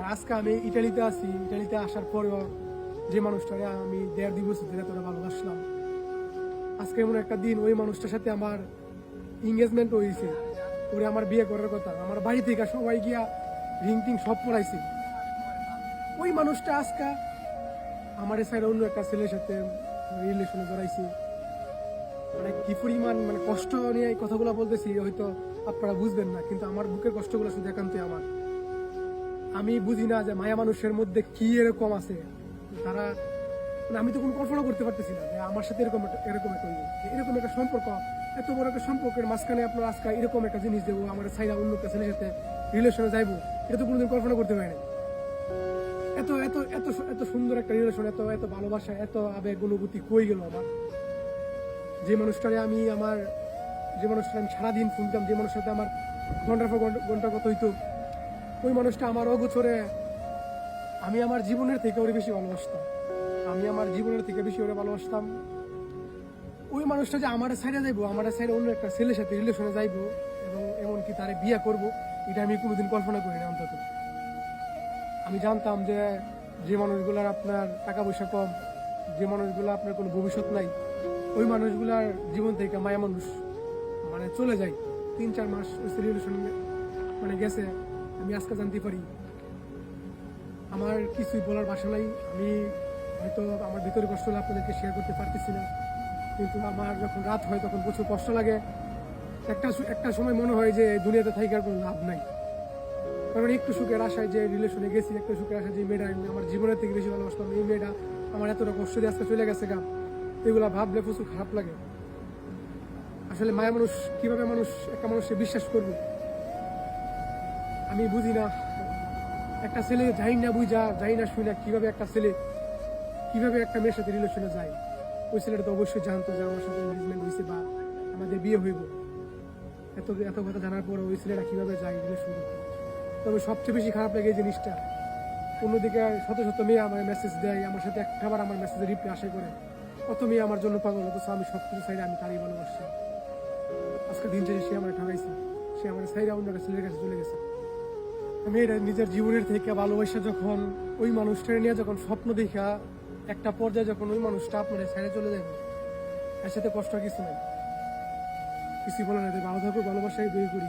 আর আজকে আমি ইটালিতে আছি। ইটালিতে আসার পরেও যে মানুষটাকে আমি 1.5-2 বছর ধরে এতটা ভালোবাসলাম, আজকে এমন একটা দিন ওই মানুষটার সাথে আমার এঙ্গেজমেন্ট হয়েছে, ওরে আমার বিয়ে করার কথা, আমার বাড়ি থেকে সবাই গিয়া রিং টিং সব পড়াইছে। ওই মানুষটা আজকে আমার সাইড অন্য একটা ছেলের সাথে রিলেশনে জড়াইছে। মানে কি পরিমাণ মানে কষ্ট নিয়ে এই কথাগুলো বলতেছি হয়তো আপনারা বুঝবেন না, কিন্তু আমার বুকের কষ্টগুলো শুধু একান্তই আমার। আমি বুঝি না যে মায়া মানুষের মধ্যে কি এরকম আছে, তারা মানে আমি তো কোনো কল্পনা করতে পারতেছি না যে আমার সাথে এরকম একটা সম্পর্ক, এত বড় একটা সম্পর্কের মাঝখানে আপনার আজকে এরকম একটা জিনিস দেবো, আমার সাইডা অন্য একটা ছেলের সাথে রিলেশনে যাইবো, এটা তো কোনোদিন কল্পনা করতে পারি না। এত এত এত এত সুন্দর একটা রিলেশন, এত এত ভালোবাসা, এত আবেগ অনুভূতি কই গেল আমার। যে মানুষটারে আমি সারাদিন শুনতাম, যে মানুষের সাথে আমার ঘন্টার পর ঘন্টা কত হইতো, ওই মানুষটা আমার অগোচরে আমি আমার জীবনের থেকে ওরে বেশি ভালোবাসতাম। ওই মানুষটা যে আমার সাইডে যাইবো, আমার সাইডে অন্য একটা ছেলের সাথে রিলেশনে যাইবো এবং এমনকি তারে বিয়ে করব, এটা আমি কোনোদিন কল্পনা করি না। অন্তত আমি জানতাম যে যে মানুষগুলার আপনার টাকা পয়সা কম, যে মানুষগুলো আপনার কোনো ভবিষ্যৎ নাই, ওই মানুষগুলার জীবন থেকে মায়া মানুষ মানে চলে যায়। 3-4 মাস ওই রিলেশন মানে গেছে, আমি আজকে জানতে পারি। আমার কিছুই বলার ভাষা নাই। আমি হয়তো আমার ভিতরে কষ্ট হলে আপনাদেরকে শেয়ার করতে পারতেছি না, কিন্তু আমার যখন রাত হয় তখন প্রচুর কষ্ট লাগে। একটা সময় মনে হয় যে দুনিয়াতে থাকার কোনো লাভ নাই। কারণ একটু সুখের আশায় যে রিলেশনে গেছি, একটা সুখের আশায় যে মেয়েটা আমি আমার জীবনের থেকে বেশি ভালোবাসতাম, এই মেয়েটা আমার এতটা কষ্ট দিয়ে আজকে চলে গেছে গা, এগুলা ভাবলে প্রচুর খারাপ লাগে। আসলে মায়া মানুষ কিভাবে একটা মানুষকে বিশ্বাস করবে আমি বুঝি না। একটা ছেলে যাই না শুই না কিভাবে একটা ছেলে কিভাবে একটা মেয়ের সাথে রিলেশনে যায়। ওই ছেলেটা তো অবশ্যই জানতো যে আমার সাথে এনগেজমেন্ট হয়েছে বা আমাদের বিয়ে হইব। এত এত কথা জানার পর ওই ছেলেটা কিভাবে যায় রিলেশন করতে। তবে সবচেয়ে বেশি খারাপ লাগে এই জিনিসটা, অন্যদিকে শত শত মেয়ে আমার মেসেজ দেয়, আমার সাথে একবার আমার মেসেজে রিপ্লাই আশা করে, কত মেয়ে আমার জন্য পাগল, অথচ আমি সবকিছু সাইডে আমি তারই ভালোবাসছি। আজকে দিন শেষে সে আমার ঠকাইছে, সে আমার সাইডে অন্য একটা ছেলের কাছে চলে গেছে। আমি এটা নিজের জীবনের থেকে ভালোবাসা যখন ওই মানুষটাকে নিয়ে যখন স্বপ্ন দেখা একটা পর্যায়ে যখন ওই মানুষটা আপনার সাইডে চলে যাবে, এর সাথে কষ্ট কিছু নাই। কিছু বলে না, ভালো থাকো, ভালোবাসাই দই করি।